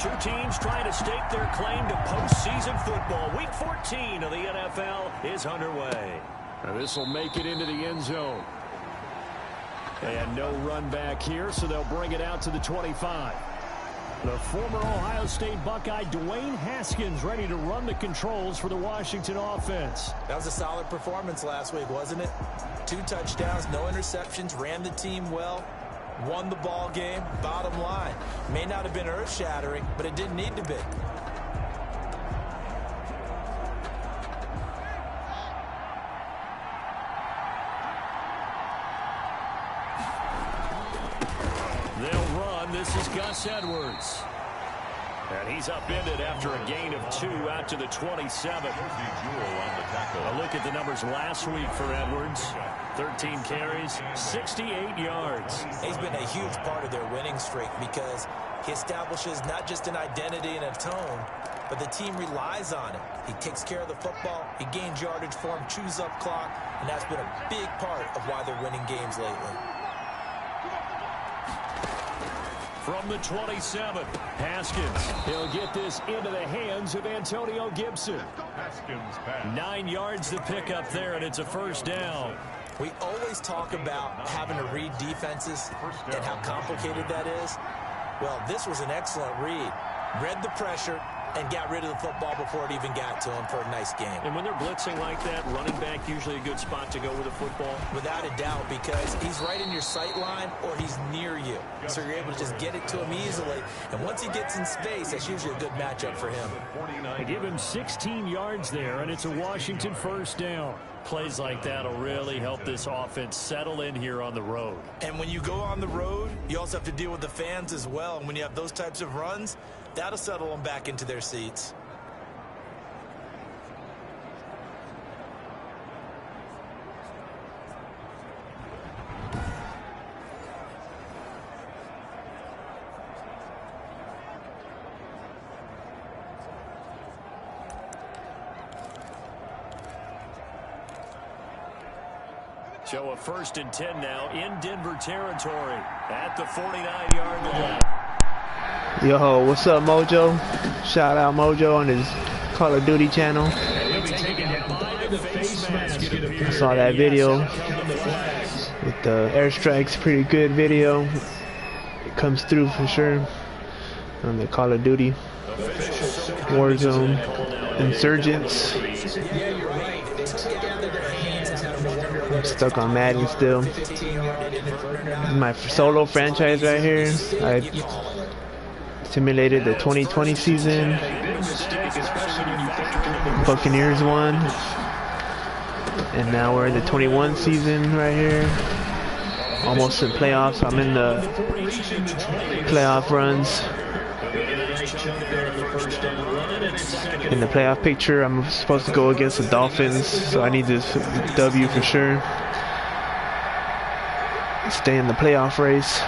Two teams trying to stake their claim to postseason football. Week 14 of the NFL is underway. This will make it into the end zone. And no run back here, so they'll bring it out to the 25. The former Ohio State Buckeye, Dwayne Haskins, ready to run the controls for the Washington offense. That was a solid performance last week, wasn't it? 2 touchdowns, no interceptions, ran the team well, won the ball game. Bottom line, may not have been earth-shattering, but it didn't need to be. They'll run. This is Gus Edwards. And he's upended after a gain of 2 out to the 27. A look at the numbers last week for Edwards. 13 carries, 68 yards. He's been a huge part of their winning streak because he establishes not just an identity and a tone, but the team relies on it. He takes care of the football, he gains yardage for him, chews up clock, and that's been a big part of why they're winning games lately. From the 27, Haskins. He'll get this into the hands of Antonio Gibson. 9 yards to pick up there, and it's a first down. We always talk about having to read defenses and how complicated that is. Well, this was an excellent read. Read the pressure and got rid of the football before it even got to him for a nice game. And when they're blitzing like that, running back usually a good spot to go with the football? Without a doubt, because he's right in your sight line or he's near you. So you're able to just get it to him easily. And once he gets in space, that's usually a good matchup for him. They give him 16 yards there, and it's a Washington first down. Plays like that will really help this offense settle in here on the road. And when you go on the road, you also have to deal with the fans as well. And when you have those types of runs, that'll settle them back into their seats. So a 1st and 10 now in Denver territory at the 49-yard line. Yo, what's up, Mojo? Shout out Mojo on his Call of Duty channel. I saw that video with the airstrikes. Pretty good video. It comes through for sure on the Call of Duty Warzone Insurgents. I'm stuck on Madden still. My solo franchise right here. I simulated the 2020 season. Buccaneers won. And now we're in the 21 season right here. Almost in playoffs. I'm in the playoff runs. In the playoff picture, I'm supposed to go against the Dolphins, so I need this W for sure. Stay in the playoff race.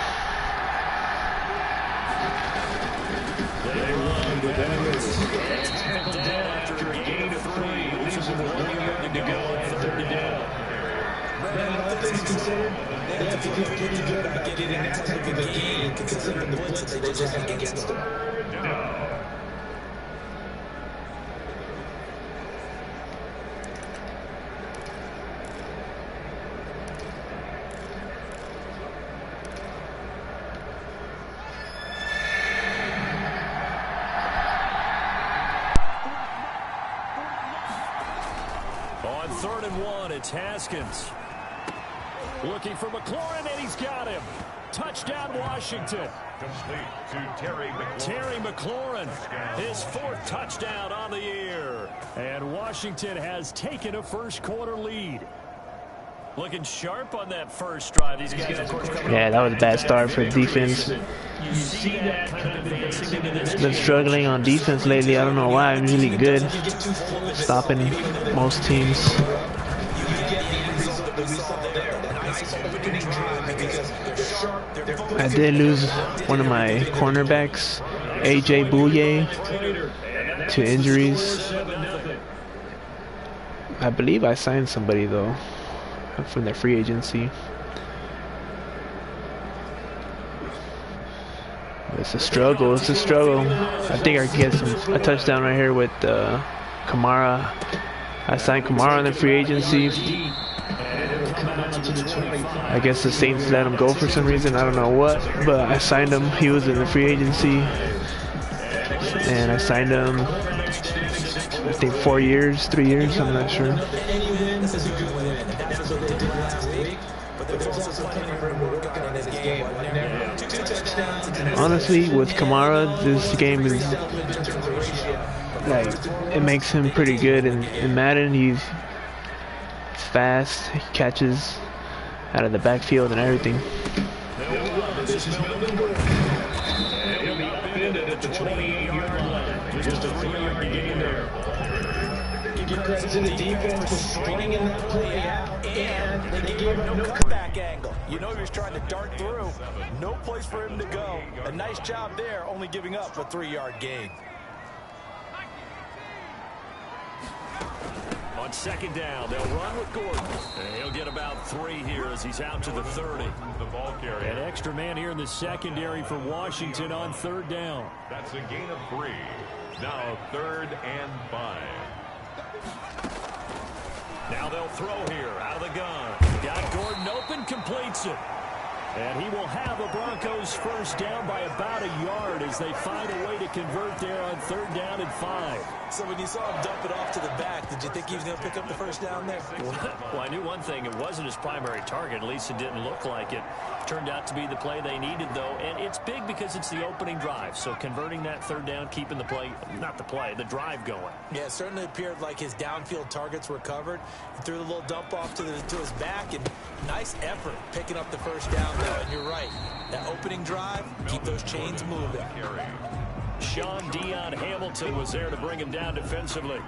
On 3rd and 1, it's Haskins. Looking for McLaurin, and he's got him. Touchdown, Washington. Complete to Terry McLaurin, his 4th touchdown on the year. And Washington has taken a first-quarter lead. Looking sharp on that first drive. These guys, of course, yeah, that was a bad start for defense. Been struggling on defense lately. I don't know why. I'm really good stopping most teams. I did lose one of my cornerbacks, A.J. Bouye, to injuries. I believe I signed somebody though from the free agency. It's a struggle. It's a struggle. I think I can get a touchdown right here with Kamara. I signed Kamara on the free agency. I guess the Saints let him go for some reason. I don't know what, but I signed him. He was in the free agency, and I signed him. I think 4 years, 3 years. I'm not sure. Honestly, with Kamara, this game is like, it makes him pretty good in Madden. He's fast, he catches out of the backfield and everything. Give credit to the defense for stringing that play out, and they gave him no comeback angle. You know he was trying to dart through. No place for him to go. A nice job there, only giving up a 3-yard gain. On second down, they'll run with Gordon. And he'll get about 3 here as he's out to the 30. An extra man here in the secondary for Washington on 3rd down. That's a gain of 3. Now 3rd and 5. Now they'll throw here out of the gun. Got Gordon open, completes it. And he will have the Broncos first down by about a yard as they find a way to convert there on 3rd down and 5. So when you saw him dump it off to the back, did you think he was going to pick up the first down there? Well, I knew one thing. It wasn't his primary target. At least it didn't look like it. Turned out to be the play they needed, though. And it's big because it's the opening drive. So converting that 3rd down, keeping the play, not the play, the drive going. Yeah, it certainly appeared like his downfield targets were covered. He threw the little dump off to his back, and nice effort picking up the first down, though. And you're right. That opening drive, keep those chains moving. Sean Dion Hamilton was there to bring him down defensively.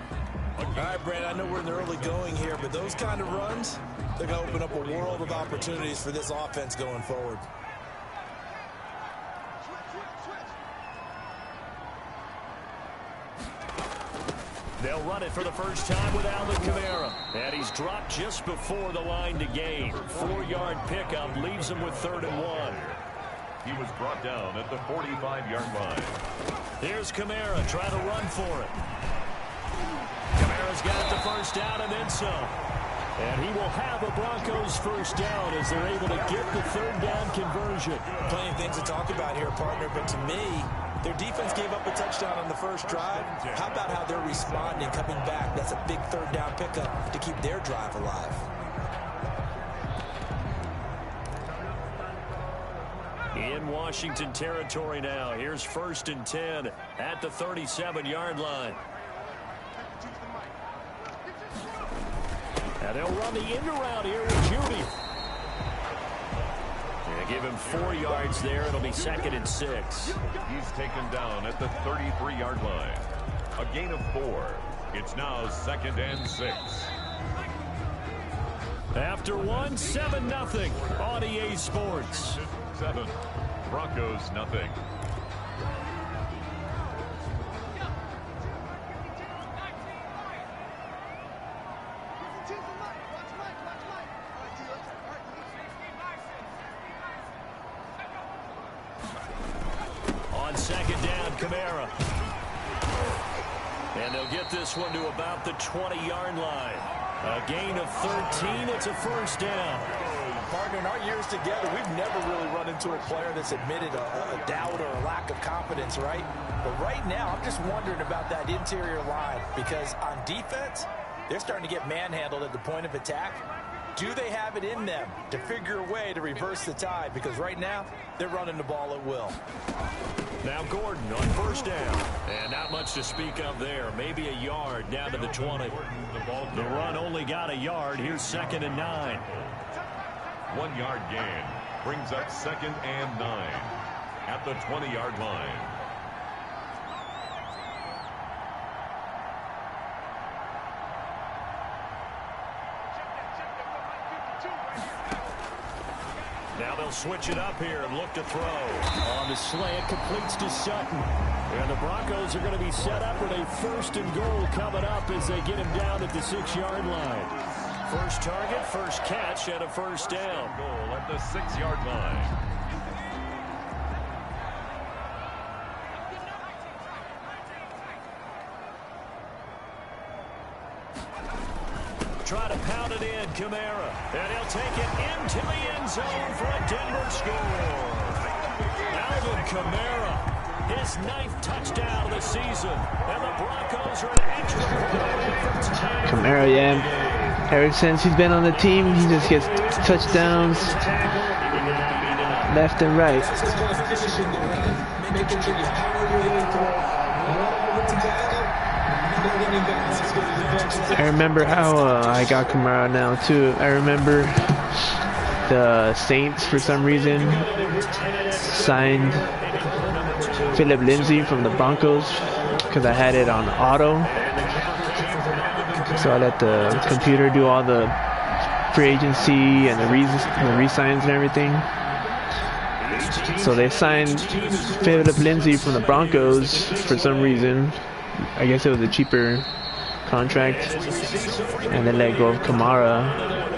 All right, Brad, I know we're in the early going here, but those kind of runs, they're going to open up a world of opportunities for this offense going forward. They'll run it for the first time with Alvin Kamara. And he's dropped just before the line to gain. 4-yard pickup leaves him with 3rd and 1. He was brought down at the 45-yard line. Here's Kamara trying to run for it. Kamara's got the first down and then some. And he will have a Broncos first down as they're able to get the 3rd down conversion. Plenty of things to talk about here, partner, but to me, their defense gave up a touchdown on the first drive. How about how they're responding, coming back? That's a big 3rd down pickup to keep their drive alive. In Washington territory now. Here's 1st and 10 at the 37-yard line. Now they'll run the end around here with Judy. They give him 4 yards there. It'll be 2nd and 6. He's taken down at the 33-yard line. A gain of 4. It's now 2nd and 6. After 1, 7-0 on EA Sports. 7. Broncos nothing. On 2nd down, Kamara. And they'll get this one to about the 20-yard line. A gain of 13. It's a first down. Partner, in our years together, we've never really run into a player that's admitted a doubt or a lack of confidence, right? But right now, I'm just wondering about that interior line because on defense, they're starting to get manhandled at the point of attack. Do they have it in them to figure a way to reverse the tide? Because right now, they're running the ball at will. Now Gordon on first down. And not much to speak of there. Maybe a yard down to the 20. The run only got a yard. Here's 2nd and 9. 1-yard gain brings up 2nd and 9 at the 20-yard line. Now they'll switch it up here and look to throw. On the slant, completes to Sutton. And the Broncos are going to be set up with a 1st and goal coming up as they get him down at the 6-yard line. First target, first catch, and a first down. Goal at the 6-yard line. try to pound it in, Kamara. And he'll take it into the end zone for a Denver score. Alvin Kamara, his 9th touchdown of the season. And the Broncos are an extra point. Kamara, yeah. Ever since he's been on the team, he just gets touchdowns left and right. I remember how I got Kamara now too. I remember the Saints for some reason signed Philip Lindsay from the Broncos because I had it on auto. So I let the computer do all the free agency and the re-signs and everything. So they signed Philip Lindsay from the Broncos for some reason. I guess it was a cheaper contract. And they let go of Kamara.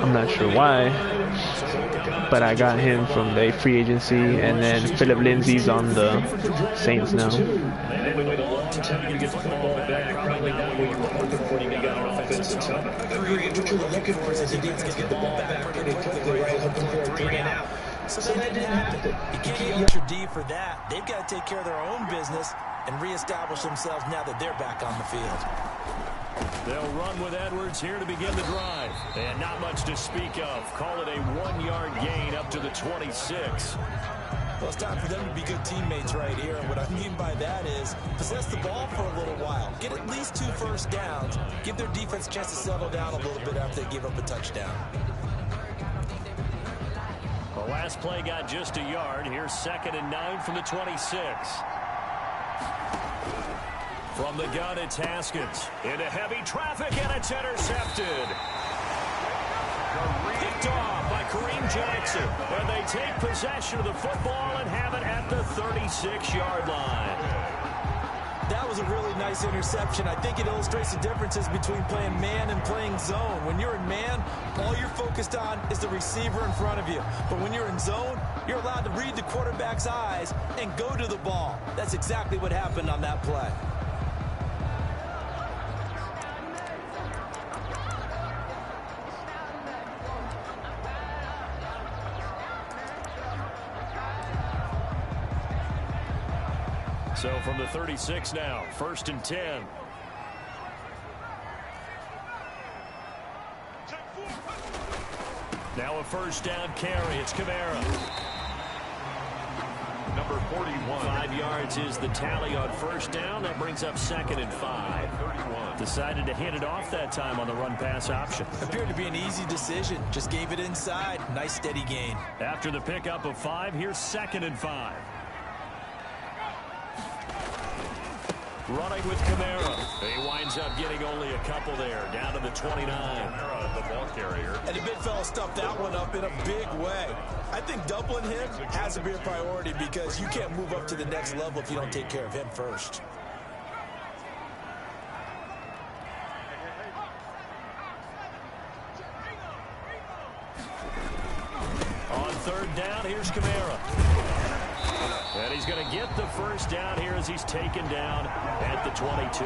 I'm not sure why. But I got him from the free agency. And then Philip Lindsay's on the Saints now. So that didn't happen. You can't get your D for that. They've got to take care of their own business and reestablish themselves now that they're back on the field. They'll run with Edwards here to begin the drive. And not much to speak of. Call it a 1-yard gain up to the 26. Well, it's time for them to be good teammates right here. And what I mean by that is possess the ball for a little while. Get at least 2 first downs. Give their defense a chance to settle down a little bit after they give up a touchdown. The last play got just a yard. Here's 2nd and 9 from the 26. From the gun, it's Haskins. Into heavy traffic, and it's intercepted. Picked off by Kareem Jackson. And they take possession of the football and have it at the 36-yard line. That was a really nice interception. I think it illustrates the differences between playing man and playing zone. When you're in man, all you're focused on is the receiver in front of you. But when you're in zone, you're allowed to read the quarterback's eyes and go to the ball. That's exactly what happened on that play. So from the 36 now, 1st and 10. Now a first down carry. It's Kamara. Number 41. 5 yards is the tally on first down. That brings up 2nd and 5. Decided to hand it off that time on the run-pass option. Appeared to be an easy decision. Just gave it inside. Nice steady gain. After the pickup of 5, here's 2nd and 5. Running with Kamara. He winds up getting only a couple there, down to the 29. Kamara, the ball carrier. And the big fella stuffed that one up in a big way. I think doubling him has to be a priority because you can't move up to the next level if you don't take care of him first. On 3rd down, here's Kamara. And he's going to get the first down here as he's taken down at the 22.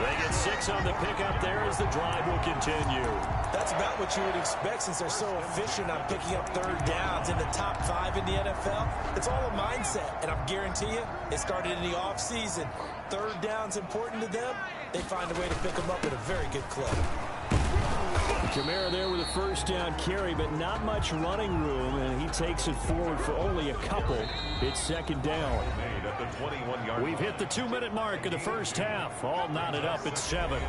They get 6 on the pickup there as the drive will continue. That's about what you would expect since they're so efficient on picking up 3rd downs in the top 5 in the NFL. It's all a mindset, and I guarantee you, it started in the offseason. 3rd down's important to them. They find a way to pick them up at a very good clip. Kamara there with a first down carry, but not much running room, and he takes it forward for only a couple. It's 2nd down. At the 21-yard. We've hit the 2-minute mark of the first half. All knotted up at 7.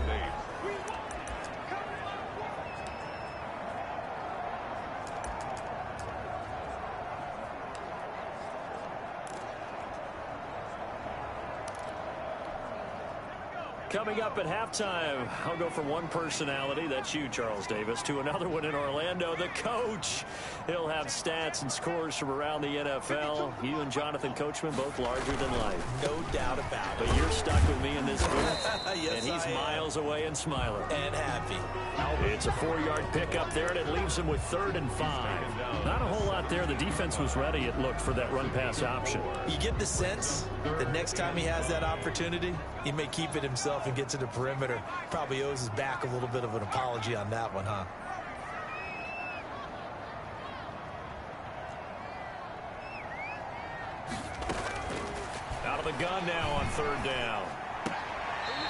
Coming up at halftime, I'll go from one personality, that's you, Charles Davis, to another one in Orlando, the coach. He'll have stats and scores from around the NFL. You and Jonathan Coachman, both larger than life. No doubt about it. But you're stuck with me in this his booth, Yes, and he's miles away and smiling. And happy. It's a 4-yard pickup there, and it leaves him with 3rd and 5. Not a whole lot there. The defense was ready, it looked, for that run-pass option. You get the sense that next time he has that opportunity, he may keep it himself and get to the perimeter. Probably owes his back a little bit of an apology on that one, huh? Out of the gun now on 3rd down.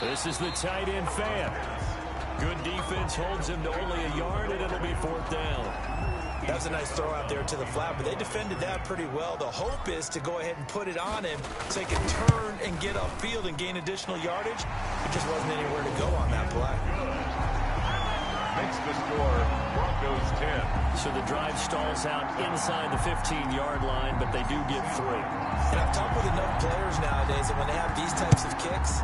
This is the tight end fan. Good defense holds him to only a yard, and it'll be 4th down. That was a nice throw out there to the flat, but they defended that pretty well. The hope is to go ahead and put it on him so he can turn and get upfield and gain additional yardage. There just wasn't anywhere to go on that play. Makes the score Broncos 10. So the drive stalls out inside the 15-yard line, but they do get 3. And I've talked with enough players nowadays that when they have these types of kicks,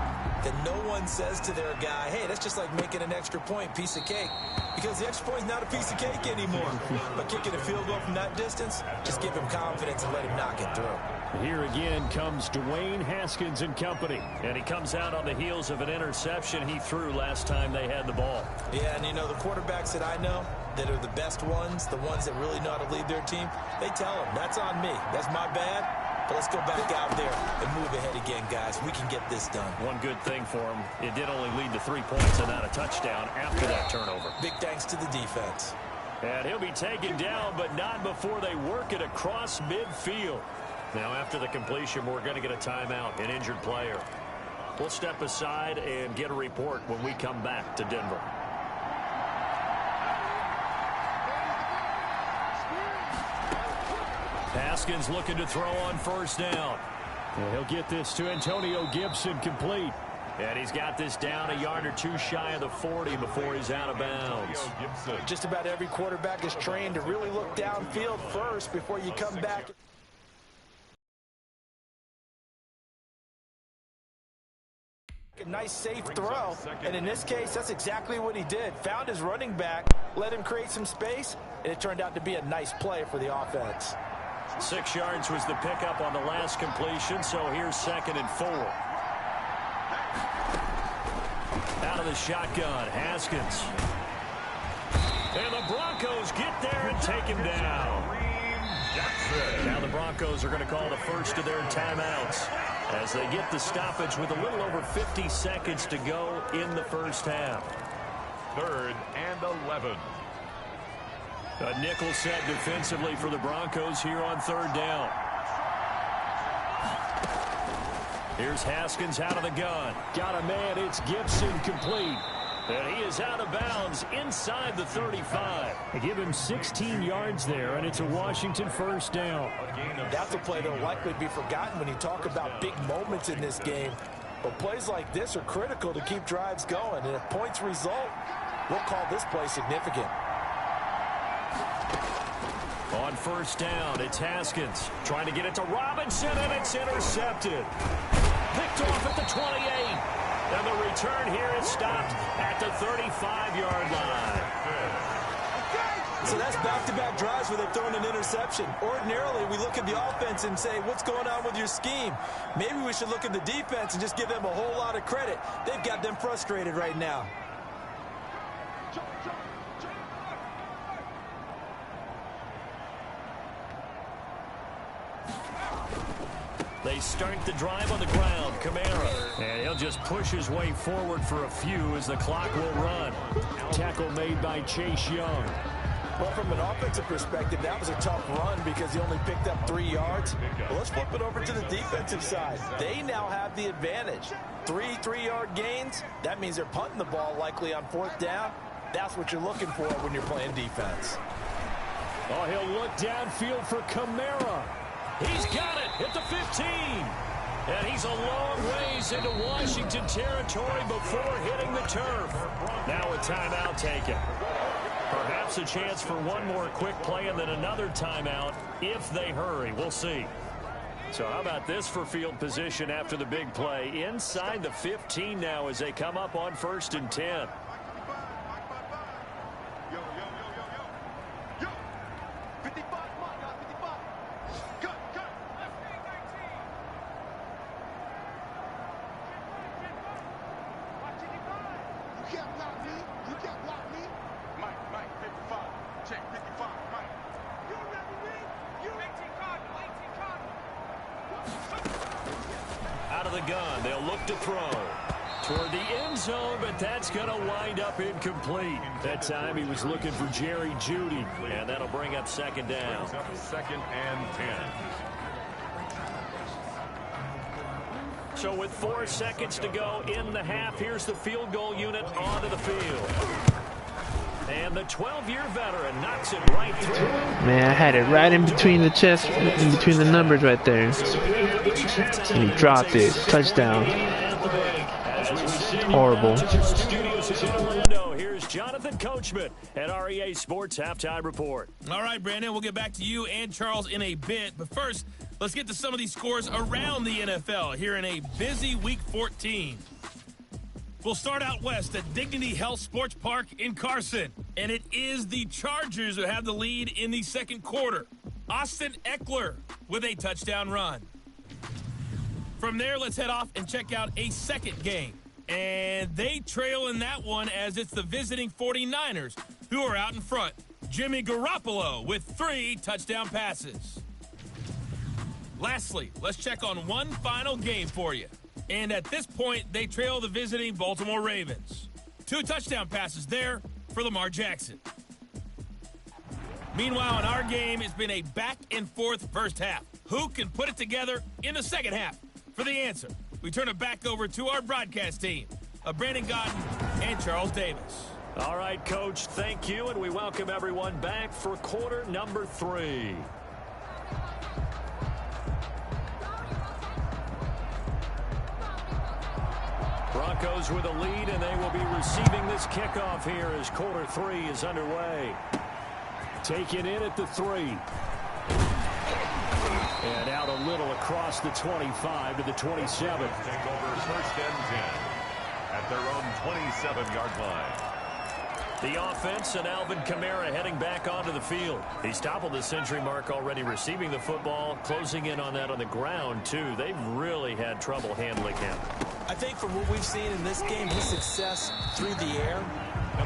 that no one says to their guy, hey, that's just like making an extra point, piece of cake. Because the extra point is not a piece of cake anymore. But kicking a field goal from that distance, just give him confidence and let him knock it through. Here again comes Dwayne Haskins and company. And he comes out on the heels of an interception he threw last time they had the ball. Yeah, and you know, the quarterbacks that I know that are the best ones, the ones that really know how to lead their team, they tell them, that's on me. That's my bad. But let's go back out there and move ahead again, guys. We can get this done. One good thing for him, it did only lead to 3 points and not a touchdown after that turnover. Big thanks to the defense. And he'll be taken down, but not before they work it across midfield. Now, after the completion, we're going to get a timeout, an injured player. We'll step aside and get a report when we come back to Denver. Haskins looking to throw on 1st down. And he'll get this to Antonio Gibson complete. And he's got this down a yard or two shy of the 40 before he's out of bounds. Just about every quarterback is trained to really look downfield first before you come back. A nice safe throw, and in this case, that's exactly what he did. Found his running back, let him create some space, and it turned out to be a nice play for the offense. 6 yards was the pickup on the last completion, so here's 2nd and 4. Out of the shotgun, Haskins. And the Broncos get there and take him down. Now the Broncos are going to call the first of their timeouts as they get the stoppage with a little over 50 seconds to go in the first half. 3rd and 11. A nickel set defensively for the Broncos here on 3rd down. Here's Haskins out of the gun. Got a man, it's Gibson complete. And he is out of bounds inside the 35. They give him 16 yards there, and it's a Washington 1st down. That's a play that will likely be forgotten when you talk about big moments in this game. But plays like this are critical to keep drives going. And if points result, we'll call this play significant. On 1st down, it's Haskins trying to get it to Robinson, and it's intercepted. Picked off at the 28. And the return here is stopped at the 35-yard line. So that's back-to-back drives where they've thrown an interception. Ordinarily, we look at the offense and say, what's going on with your scheme? Maybe we should look at the defense and just give them a whole lot of credit. They've got them frustrated right now. They start the drive on the ground. Kamara. And he'll just push his way forward for a few as the clock will run. Tackle made by Chase Young. Well, from an offensive perspective, that was a tough run because he only picked up 3 yards. Well, let's flip it over to the defensive side. They now have the advantage. 3 3-yard gains. That means they're punting the ball likely on 4th down. That's what you're looking for when you're playing defense. Oh, he'll look downfield for Kamara. He's got it at the 15. And he's a long ways into Washington territory before hitting the turf. Now a timeout taken. Perhaps a chance for one more quick play and then another timeout if they hurry. We'll see. So how about this for field position after the big play? Inside the 15 now as they come up on 1st and 10. can't block me. You can't block me. Mike, 55. Check 55, Mike. You remember me? You 18 Cardinal. Out of the gun, they'll look to throw toward the end zone, but that's going to wind up incomplete. That time he was looking for Jerry Jeudy, and that'll bring up second down. Brings up second and 10. So with 4 seconds to go in the half, here's the field goal unit onto the field. And the 12-year veteran knocks it right through. Man, I had it right in between the chest, in between the numbers right there. And he dropped it. Touchdown. Horrible. Here's Jonathan Coachman at REA Sports Halftime Report. All right, Brandon, we'll get back to you and Charles in a bit. But first, let's get to some of these scores around the NFL here in a busy Week 14. We'll start out west at Dignity Health Sports Park in Carson. And it is the Chargers who have the lead in the second quarter. Austin Eckler with a touchdown run. From there, let's head off and check out a second game. And they trail in that one as it's the visiting 49ers who are out in front. Jimmy Garoppolo with 3 touchdown passes. Lastly, let's check on one final game for you. And at this point, they trail the visiting Baltimore Ravens. 2 touchdown passes there for Lamar Jackson. Meanwhile, in our game, it's been a back-and-forth first half. Who can put it together in the second half? For the answer, we turn it back over to our broadcast team of Brandon Godden and Charles Davis. All right, Coach, thank you, and we welcome everyone back for quarter number 3. Broncos with a lead, and they will be receiving this kickoff here as quarter 3 is underway. Taken in at the 3. And out a little across the 25 to the 27. Take over first and 10 at their own 27-yard line. The offense and Alvin Kamara heading back onto the field. He's toppled the century mark already receiving the football, closing in on that on the ground, too. They've really had trouble handling him. I think from what we've seen in this game, his success through the air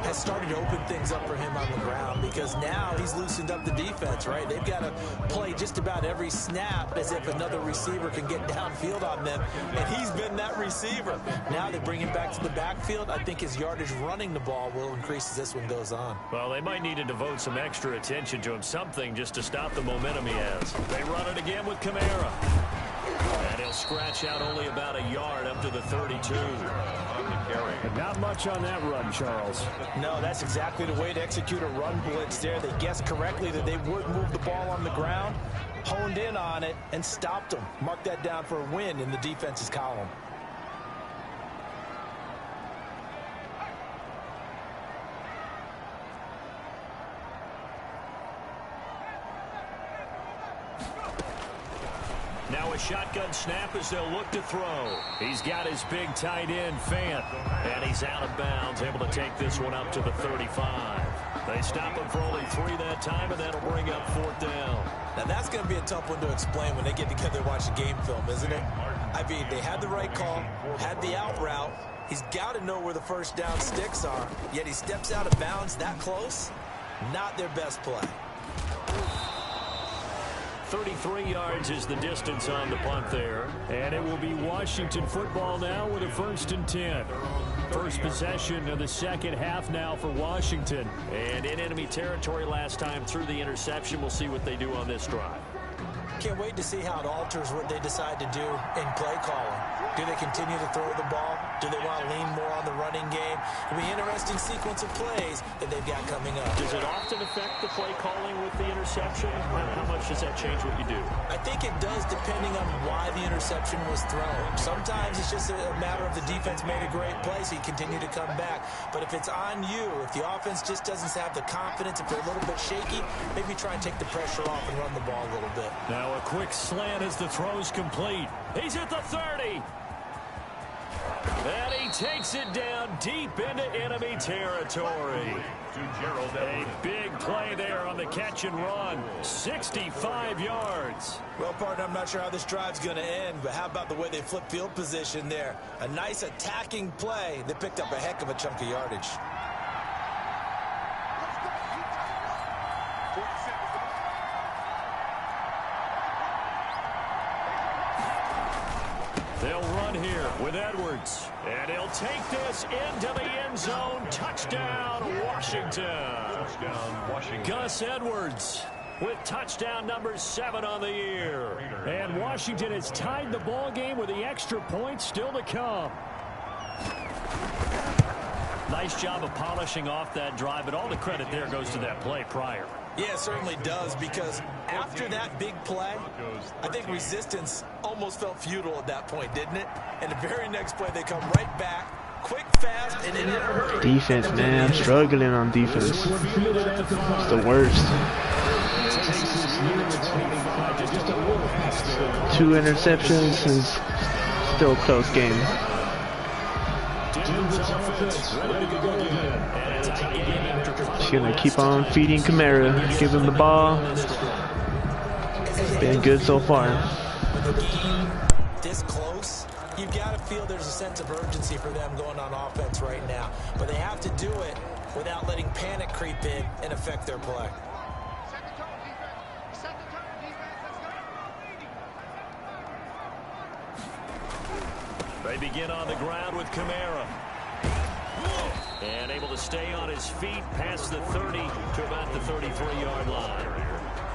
has started to open things up for him on the ground because now he's loosened up the defense, right? They've got to play just about every snap as if another receiver can get downfield on them, and he's been that receiver. Now they bring him back to the backfield. I think his yardage running the ball will increase as this one goes on. Well, they might need to devote some extra attention to him, something just to stop the momentum he has. They run it again with Kamara. And he'll scratch out only about a yard up to the 32. Not much on that run, Charles. No, that's exactly the way to execute a run blitz there. They guessed correctly that they would move the ball on the ground, honed in on it, and stopped them. Mark that down for a win in the defense's column. Now a shotgun snap as they'll look to throw. He's got his big tight end, Fant, and he's out of bounds, able to take this one up to the 35. They stop him for only 3 that time, and that'll bring up 4th down. Now that's going to be a tough one to explain when they get together and watch the game film, isn't it? I mean, they had the right call, had the out route. He's got to know where the first down sticks are, yet he steps out of bounds that close. Not their best play. 33 yards is the distance on the punt there. And it will be Washington football now with a 1st and 10. First possession of the second half now for Washington. And in enemy territory last time through the interception. We'll see what they do on this drive. Can't wait to see how it alters what they decide to do in play calling. Do they continue to throw the ball? Do they want to lean more on the running game? It'll be an interesting sequence of plays that they've got coming up. Does it often affect the play calling with the interception? How much does that change what you do? I think it does depending on why the interception was thrown. Sometimes it's just a matter of the defense made a great play, so you continue to come back. But if it's on you, if the offense just doesn't have the confidence, if they're a little bit shaky, maybe try and take the pressure off and run the ball a little bit. Now a quick slant as the throw's complete. He's at the 30. And he takes it down deep into enemy territory. A big play there on the catch and run. 65 yards. Well, partner, I'm not sure how this drive's going to end, but how about the way they flip field position there? A nice attacking play. They picked up a heck of a chunk of yardage. They'll run here with Edwards. And he'll take this into the end zone. Touchdown, Washington. Touchdown, Washington. Gus Edwards with touchdown number 7 on the year. And Washington has tied the ball game with the extra points still to come. Nice job of polishing off that drive, but all the credit there goes to that play prior. Yeah, it certainly does, because after that big play, I think resistance almost felt futile at that point, didn't it? And the very next play, they come right back, quick, fast, and in a hurry. Defense, man, I'm struggling on defense. It's the worst. 2 interceptions is still a close game. Just gonna keep on feeding Kamara. Give him the ball. Been good so far. With the game this close, you've got to feel there's a sense of urgency for them going on offense right now. But they have to do it without letting panic creep in and affect their play. They begin on the ground with Kamara. And able to stay on his feet past the 30 to about the 33-yard line.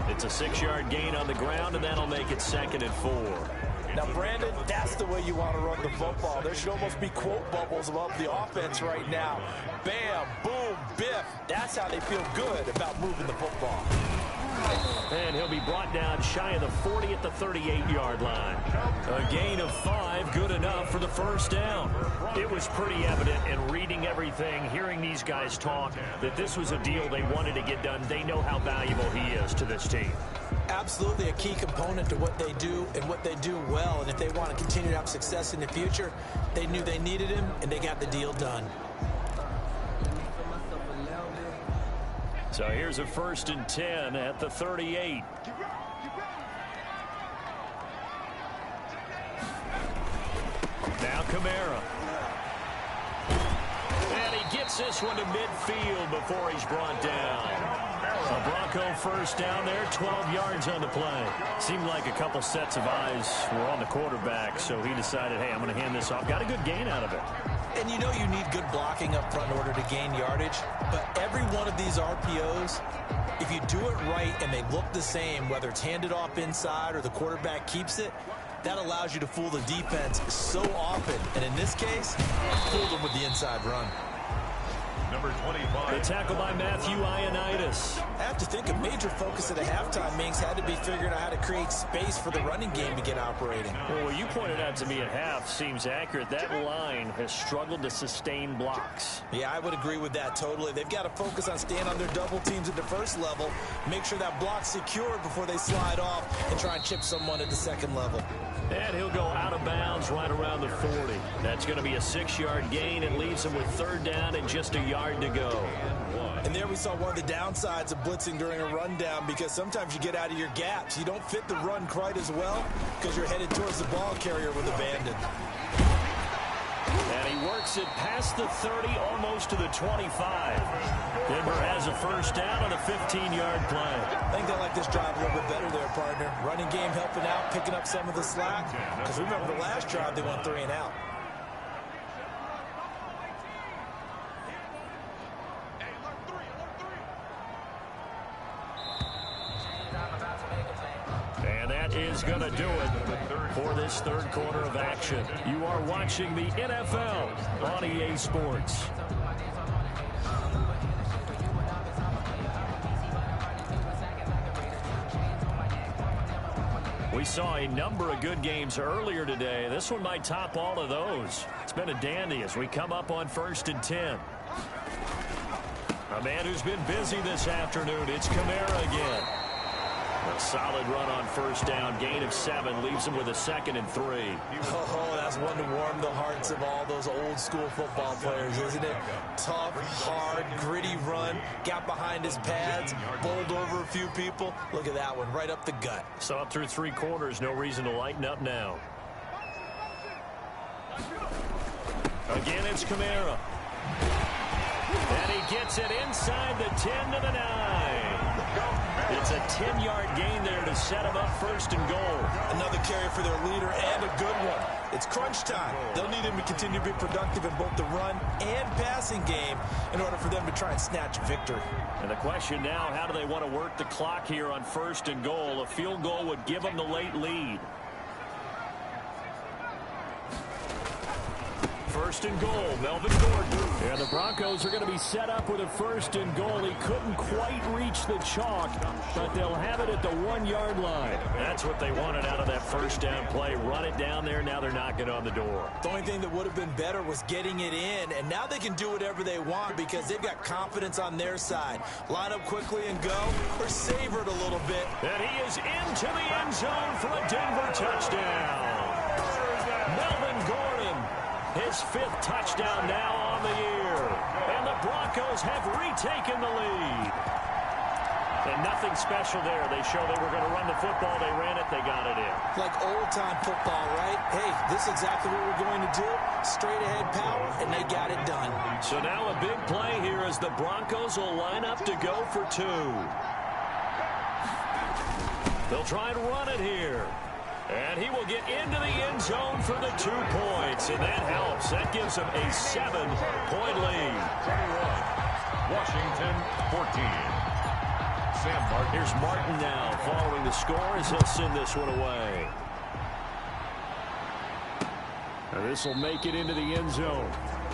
It's a 6-yard gain on the ground, and that'll make it 2nd and 4. Now, Brandon, that's the way you want to run the football. There should almost be quote bubbles above the offense right now. Bam, boom, biff. That's how they feel good about moving the football. And he'll be brought down shy of the 40 at the 38-yard line. A gain of 5, good enough for the first down. It was pretty evident in reading everything, hearing these guys talk, that this was a deal they wanted to get done. They know how valuable he is to this team. Absolutely a key component to what they do and what they do well. And if they want to continue to have success in the future, they knew they needed him, and they got the deal done. So here's a 1st and 10 at the 38. Now Kamara. And he gets this one to midfield before he's brought down. A Bronco first down there, 12 yards on the play. Seemed like a couple sets of eyes were on the quarterback, so he decided, hey, I'm going to hand this off. Got a good gain out of it. And you know you need good blocking up front in order to gain yardage. But every one of these RPOs, if you do it right and they look the same, whether it's handed off inside or the quarterback keeps it, that allows you to fool the defense so often. And in this case, fool them with the inside run. Number 25. The tackle by Matthew Ioannidis. I have to think a major focus at the halftime, Minks, had to be figuring out how to create space for the running game to get operating. Well, what you pointed out to me at half seems accurate. That line has struggled to sustain blocks. Yeah, I would agree with that totally. They've got to focus on staying on their double teams at the first level, make sure that block's secure before they slide off and try and chip someone at the second level. And he'll go out of bounds right around the 40. That's going to be a 6-yard gain. It leaves him with 3rd down and just a yard to go. And there we saw one of the downsides of blitzing during a rundown, because sometimes you get out of your gaps. You don't fit the run quite as well because you're headed towards the ball carrier with abandon. And he works it past the 30, almost to the 25. Denver has a first down on a 15-yard play. I think they like this drive a little bit better there, partner. Running game helping out, picking up some of the slack. Because remember the last drive, they went 3 and out. And that is going to do it for this 3rd quarter of action. You are watching the NFL on EA Sports. We saw a number of good games earlier today. This one might top all of those. It's been a dandy as we come up on 1st and 10. A man who's been busy this afternoon. It's Kamara again. A solid run on first down. Gain of 7 leaves him with a 2nd and 3. Oh, that's one to warm the hearts of all those old school football players, isn't it? Tough, hard, gritty run. Got behind his pads, bowled over a few people. Look at that one, right up the gut. So up through 3 quarters, no reason to lighten up now. Again, it's Kamara. And he gets it inside the 10 to the 9. It's a 10-yard gain there to set him up 1st and goal. Another carry for their leader and a good one. It's crunch time. They'll need him to continue to be productive in both the run and passing game in order for them to try and snatch victory. And the question now, how do they want to work the clock here on 1st and goal? A field goal would give them the late lead. 1st and goal, Melvin Gordon. And the Broncos are going to be set up with a 1st and goal. He couldn't quite reach the chalk, but they'll have it at the 1-yard line. That's what they wanted out of that first down play. Run it down there. Now they're knocking on the door. The only thing that would have been better was getting it in, and now they can do whatever they want because they've got confidence on their side. Line up quickly and go, or savor it a little bit. And he is into the end zone for a Denver touchdown. Melvin Gordon, his 5th touchdown now on the year. And the Broncos have retaken the lead. And nothing special there. They show they were going to run the football. They ran it. They got it in. Like old-time football, right? Hey, this is exactly what we're going to do. Straight ahead power, and they got it done. So now a big play here as the Broncos will line up to go for 2. They'll try and run it here. And he will get into the end zone for the 2 points. And that helps. That gives him a 7-point lead. 21, Washington 14. Sam Martin. Here's Martin now following the score as he'll send this one away. And this will make it into the end zone.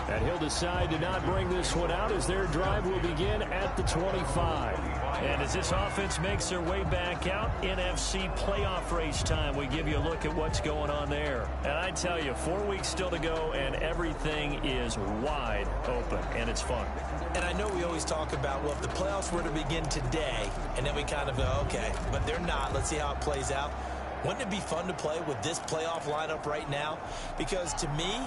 And he'll decide to not bring this one out as their drive will begin at the 25. And as this offense makes their way back out, NFC playoff race time, we give you a look at what's going on there. And I tell you, 4 weeks still to go, and everything is wide open, and it's fun. And I know we always talk about, well, if the playoffs were to begin today, and then we kind of go, okay, but they're not. Let's see how it plays out. Wouldn't it be fun to play with this playoff lineup right now? Because to me,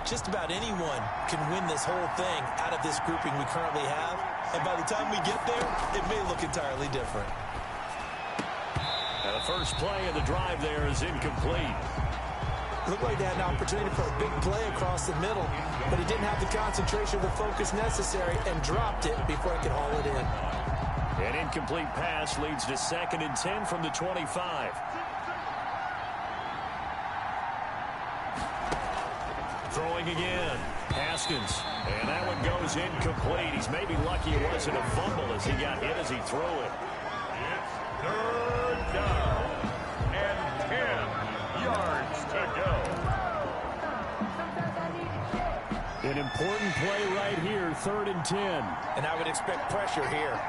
just about anyone can win this whole thing out of this grouping we currently have. And by the time we get there, it may look entirely different. And the first play of the drive there is incomplete. Looked like they had an opportunity for a big play across the middle, but he didn't have the concentration or the focus necessary and dropped it before he could haul it in. An incomplete pass leads to 2nd and 10 from the 25. Throwing again. Haskins. And that one goes incomplete. He's maybe lucky it wasn't a fumble as he got hit as he threw it. It's 3rd down and 10 yards to go. An important play right here, 3rd and 10. And I would expect pressure here.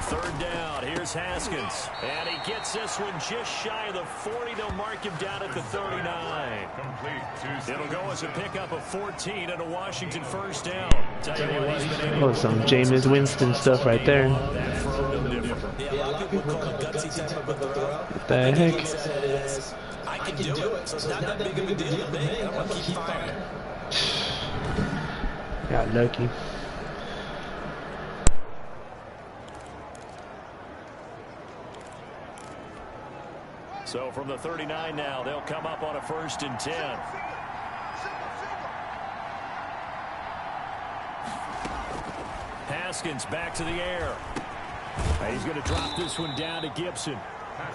3rd down. Here's Haskins. And he gets this one just shy of the 40. They'll mark him down at the 39. It'll go as a pickup of 14 and a Washington 1st down. Tell you what, he's been able Oh, some Jameis Winston stuff right there. Yeah, a lot of people would call it gutsy type of a throw. What the heck? I can do it, so it's not that big of a deal to me. I'm going to keep firing. Got lucky. So from the 39 now, they'll come up on a 1st and 10. Haskins back to the air. He's going to drop this one down to Gibson.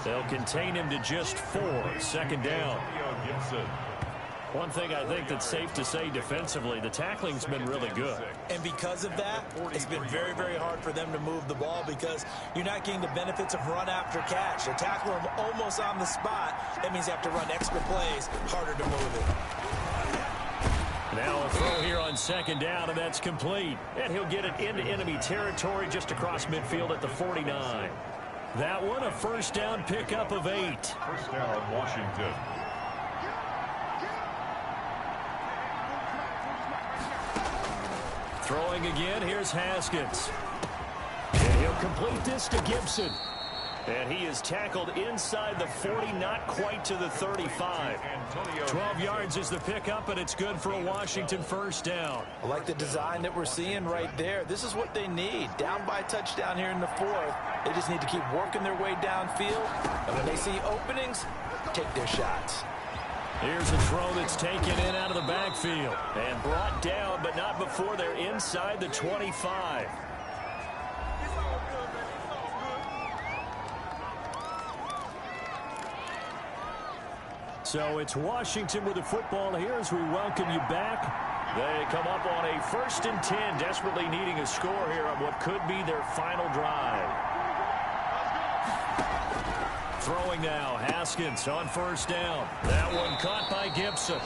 They'll contain him to just 4. 2nd down. One thing I think that's safe to say defensively, the tackling's been really good. And because of that, it's been very, very hard for them to move the ball because you're not getting the benefits of run after catch. They tackle him almost on the spot. That means they have to run extra plays, harder to move it. Now a throw here on 2nd down, and that's complete. And he'll get it into enemy territory just across midfield at the 49. That one, a 1st down pickup of 8. 1st down, Washington. Throwing again, here's Haskins. And he'll complete this to Gibson. And he is tackled inside the 40, not quite to the 35. 12 yards is the pickup, and it's good for a Washington first down. I like the design that we're seeing right there. This is what they need. Down by a touchdown here in the fourth. They just need to keep working their way downfield. And when they see openings, take their shots. Here's a throw that's taken in out of the backfield. And brought down, but not before they're inside the 25. So it's Washington with the football here as we welcome you back. They come up on a 1st and 10, desperately needing a score here on what could be their final drive. Throwing now, Haskins on 1st down. That one caught by Gibson.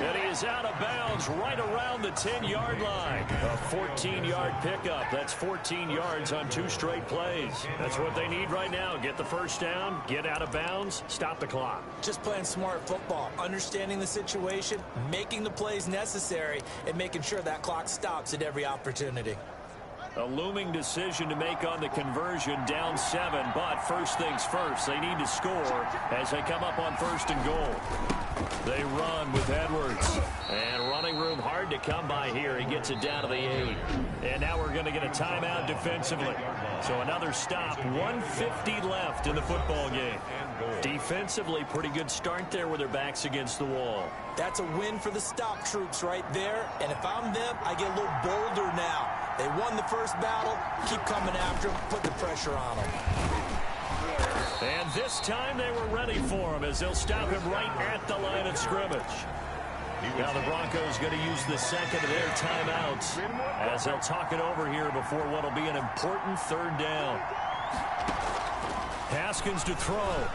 And he is out of bounds right around the 10-yard line. A 14-yard pickup. That's 14 yards on 2 straight plays. That's what they need right now. Get the first down, get out of bounds, stop the clock. Just playing smart football, understanding the situation, making the plays necessary, and making sure that clock stops at every opportunity. A looming decision to make on the conversion, down 7, but first things first, they need to score as they come up on 1st and goal. They run with Edwards, and running room hard to come by here. He gets it down to the 8, and now we're going to get a timeout defensively. So another stop, 1:50 left in the football game. Defensively, pretty good start there with their backs against the wall. That's a win for the stop troops right there, and if I'm them, I get a little bolder now. They won the first battle, keep coming after them, put the pressure on them. And this time they were ready for him as they'll stop him right at the line of scrimmage. Now the Broncos going to use the second of their timeouts as they'll talk it over here before what will be an important 3rd down. Haskins to throw.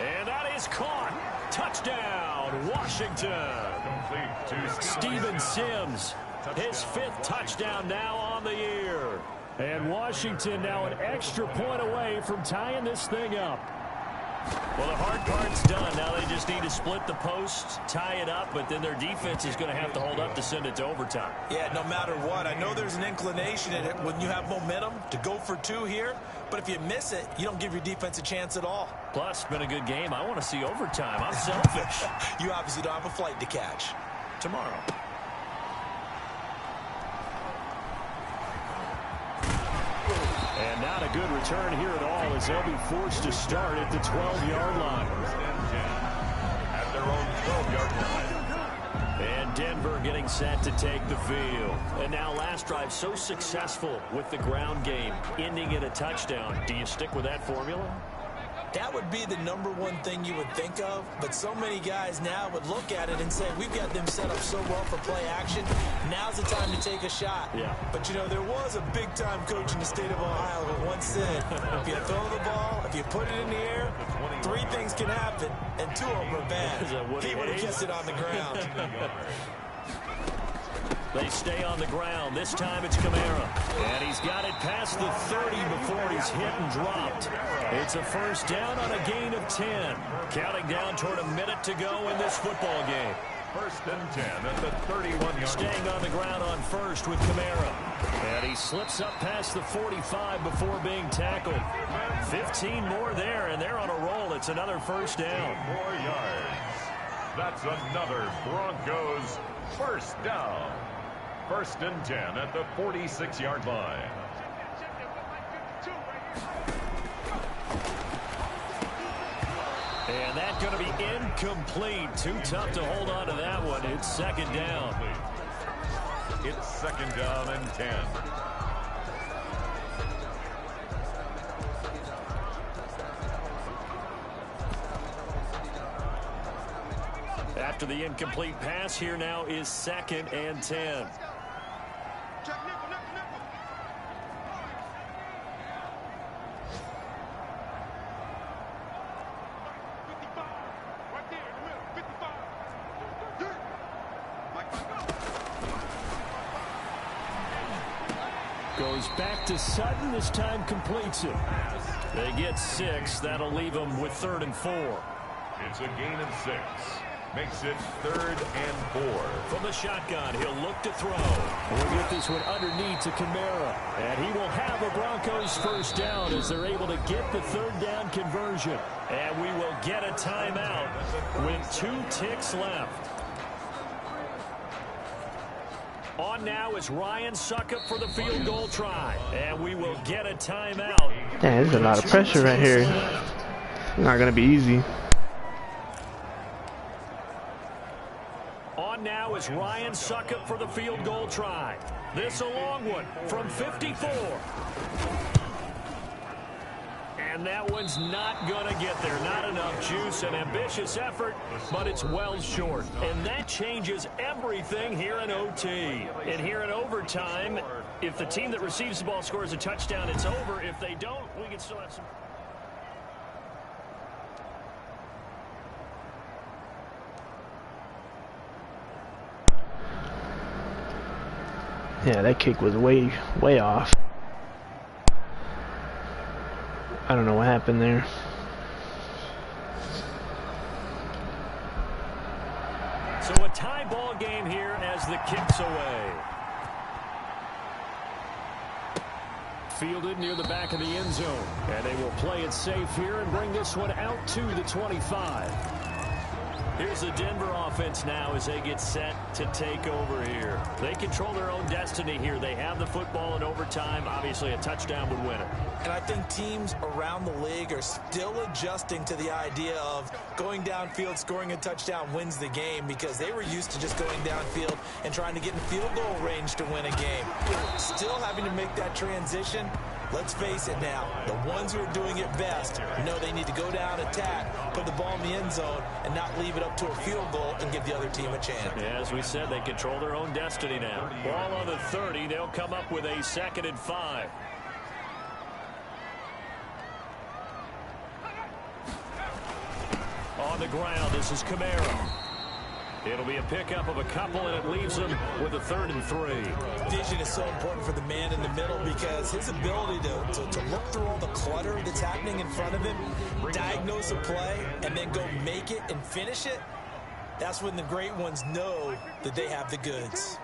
And that is caught. Touchdown, Washington. Steven Sims, his 5th touchdown now on the year. And Washington now an extra point away from tying this thing up. Well, the hard part's done. Now they just need to split the posts, tie it up, but then their defense is going to have to hold up to send it to overtime. Yeah, no matter what. I know there's an inclination in it when you have momentum to go for 2 here, but if you miss it, you don't give your defense a chance at all. Plus, it's been a good game. I want to see overtime. I'm selfish. You obviously don't have a flight to catch. Tomorrow. And not a good return here at all as they'll be forced to start at the 12-yard line. At their own 12-yard line. And Denver getting set to take the field. And now last drive so successful with the ground game, ending in a touchdown. Do you stick with that formula? That would be the #1 thing you would think of, but so many guys now would look at it and say, we've got them set up so well for play action. Now's the time to take a shot. Yeah. But, you know, there was a big-time coach in the state of Ohio who once said, if you throw the ball, if you put it in the air, 3 things can happen, and 2 of them are bad. He would have kept it on the ground. They stay on the ground. This time it's Kamara. And he's got it past the 30 before he's hit and dropped. It's a first down on a gain of 10. Counting down toward a minute to go in this football game. 1st and 10 at the 31-yard. Staying on the ground on first with Kamara. And he slips up past the 45 before being tackled. 15 more there, and they're on a roll. It's another first down. 4 yards. That's another Broncos first down. 1st and 10 at the 46-yard line. And that's going to be incomplete. Too tough to hold on to that one. It's 2nd down. It's 2nd down and 10. After the incomplete pass, here now is 2nd and 10. Check nickel, nickel, nickel. 55. Right there in the middle. 55. Yeah. Goes back to Sutton. This time completes it. They get 6. That'll leave them with 3rd and 4. It's a gain of 6. makes it 3rd and 4. From the shotgun, he'll look to throw. We'll get this one underneath to Kamara. And he will have a Broncos first down as they're able to get the 3rd down conversion. And we will get a timeout with 2 ticks left. On now is Ryan Suckup for the field goal try. And we will get a timeout. Yeah, there's a lot of pressure right here. Not going to be easy. On now is Ryan Suckup for the field goal try. This a long one from 54. And that one's not going to get there. Not enough juice. An ambitious effort, but it's well short. And that changes everything here in OT. And here in overtime, if the team that receives the ball scores a touchdown, it's over. If they don't, we can still have some... Yeah, that kick was way off. I don't know what happened there. So a tie ball game here as the kick's away. Fielded near the back of the end zone. And they will play it safe here and bring this one out to the 25. Here's the Denver offense now as they get set to take over here. They control their own destiny here. They have the football in overtime. Obviously, a touchdown would win it. And I think teams around the league are still adjusting to the idea of going downfield, scoring a touchdown wins the game, because they were used to just going downfield and trying to get in field goal range to win a game. Still having to make that transition. Let's face it now, the ones who are doing it best know they need to go down, attack, put the ball in the end zone, and not leave it up to a field goal and give the other team a chance. Yeah, as we said, they control their own destiny now. Ball on the 30, they'll come up with a 2nd and 5. On the ground, this is Kamara. It'll be a pickup of a couple, and it leaves him with a 3rd and 3. Vision is so important for the man in the middle, because his ability to look through all the clutter that's happening in front of him, diagnose a play, and then go make it and finish it, that's when the great ones know that they have the goods.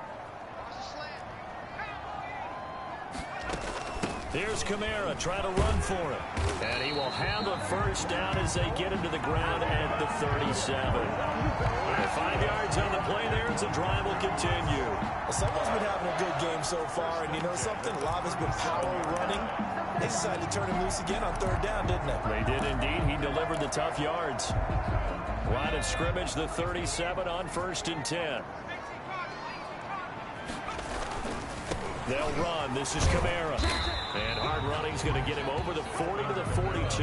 Here's Kamara trying to run for him. And he will have a first down as they get him to the ground at the 37. 5 yards on the play there as the drive will continue. Well, someone's been having a good game so far, and you know something? Love has been power running. They decided to turn him loose again on 3rd down, didn't they? They did indeed. He delivered the tough yards. Line of scrimmage, the 37 on 1st and 10. They'll run. This is Kamara. And hard running's going to get him over the 40 to the 42.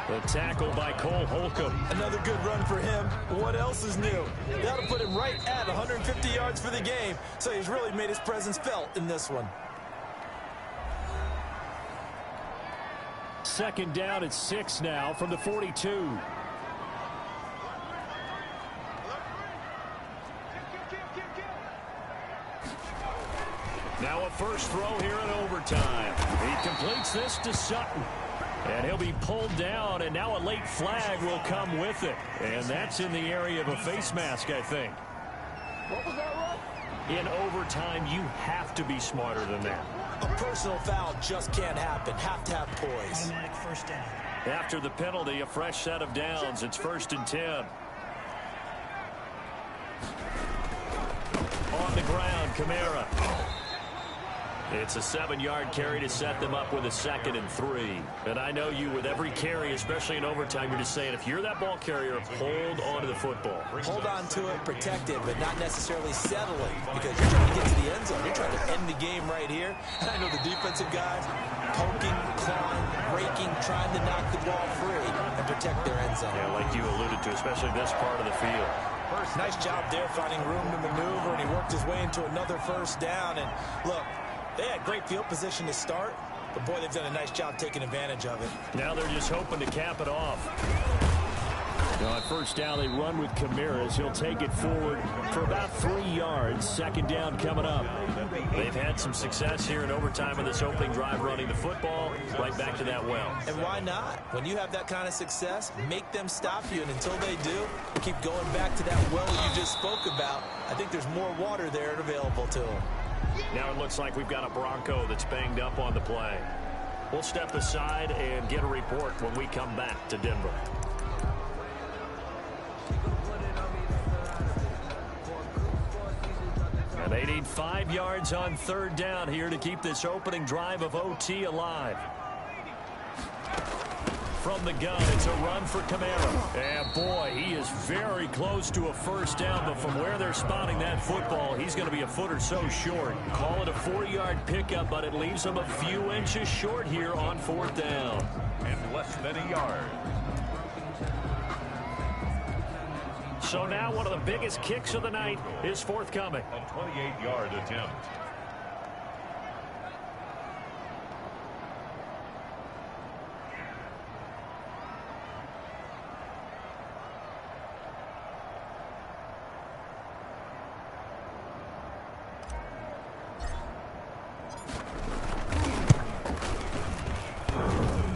The tackle by Cole Holcomb. Another good run for him. What else is new? That'll put him right at 150 yards for the game. So he's really made his presence felt in this one. 2nd down at 6 now from the 42. Now a first throw here in overtime. He completes this to Sutton. And he'll be pulled down, and now a late flag will come with it. And that's in the area of a face mask, I think. What was that run? In overtime, you have to be smarter than that. A personal foul just can't happen. Have to have poise. Automatic first down. After the penalty, a fresh set of downs. It's 1st and 10. On the ground, Kamara. It's a 7-yard carry to set them up with a 2nd and 3. And I know you, with every carry, especially in overtime, you're just saying, if you're that ball carrier, hold on to the football. Hold on to it, protect it, but not necessarily settling, because you're trying to get to the end zone. You're trying to end the game right here. And I know the defensive guys poking, clawing, breaking, trying to knock the ball free and protect their end zone. Yeah, like you alluded to, especially this part of the field. Nice job there finding room to maneuver, and he worked his way into another first down. And look, they had great field position to start, but boy, they've done a nice job taking advantage of it. Now they're just hoping to cap it off. On first down, they run with Kamara. He'll take it forward for about 3 yards. Second down coming up. They've had some success here in overtime in this opening drive running the football. Right back to that well. And why not? When you have that kind of success, make them stop you. And until they do, keep going back to that well you just spoke about. I think there's more water there available to them. Now it looks like we've got a Bronco that's banged up on the play. We'll step aside and get a report when we come back to Denver. And they need 5 yards on third down here to keep this opening drive of OT alive. From the gun, it's a run for Kamara. And boy, he is very close to a first down, but from where they're spotting that football, he's going to be a foot or so short. Call it a 40-yard pickup, but it leaves him a few inches short here on fourth down. And less than a yard. So now one of the biggest kicks of the night is forthcoming. A 28-yard attempt.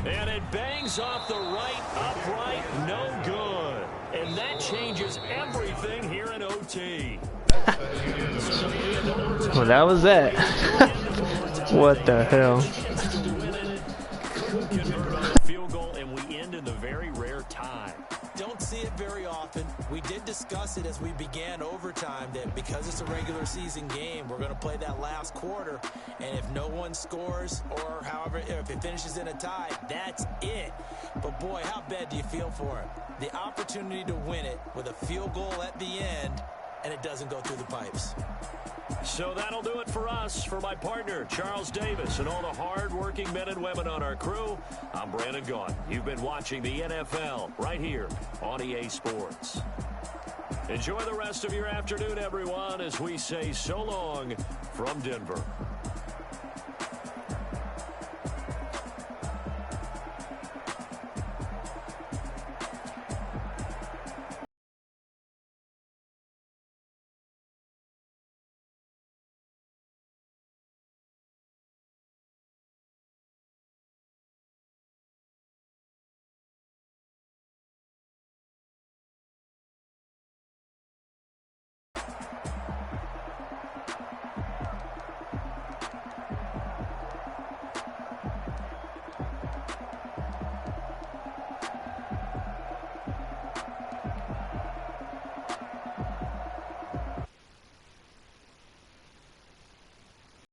And it bangs off the right upright, no good. And that changes everything here in OT. Well, that was that. What the hell? Field goal, and we end in the very rare tie. Don't see it very often. We did discuss it as we began overtime that because it's a regular season game, we're going to play that last quarter. And if no one scores or however, if it finishes in a tie, that's it. But boy, how bad do you feel for him? The opportunity to win it with a field goal at the end, and it doesn't go through the pipes. So that'll do it for us. For my partner, Charles Davis, and all the hard-working men and women on our crew, I'm Brandon Gaughan. You've been watching the NFL right here on EA Sports. Enjoy the rest of your afternoon, everyone, as we say so long from Denver.